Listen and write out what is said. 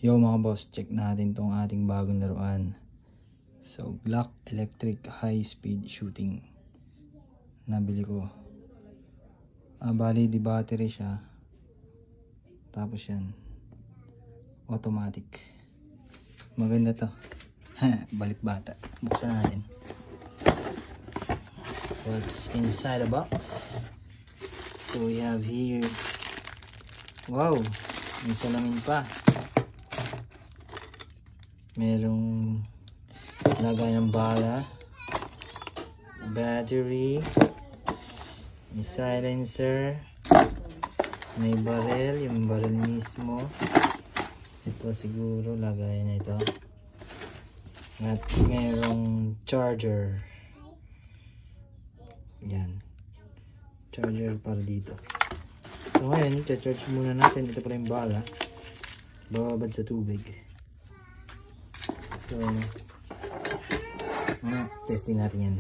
Yo mga boss, check natin tong ating bagong laruan. So, Glock Electric High Speed Shooting. Nabili ko. Bali di battery siya. Tapos yan. Automatic. Maganda to. Balik bata. Buksan natin. What's inside the box? So we have here. Wow! May salamin pa. Merong lagay ng bala, battery, may silencer, may barrel, yung barrel mismo. Ito siguro lagay na ito. At merong charger. Yan. Charger para dito. So ngayon, i-charge muna natin. Ito pala yung bala. Bababad sa tubig. So, testing natin yan.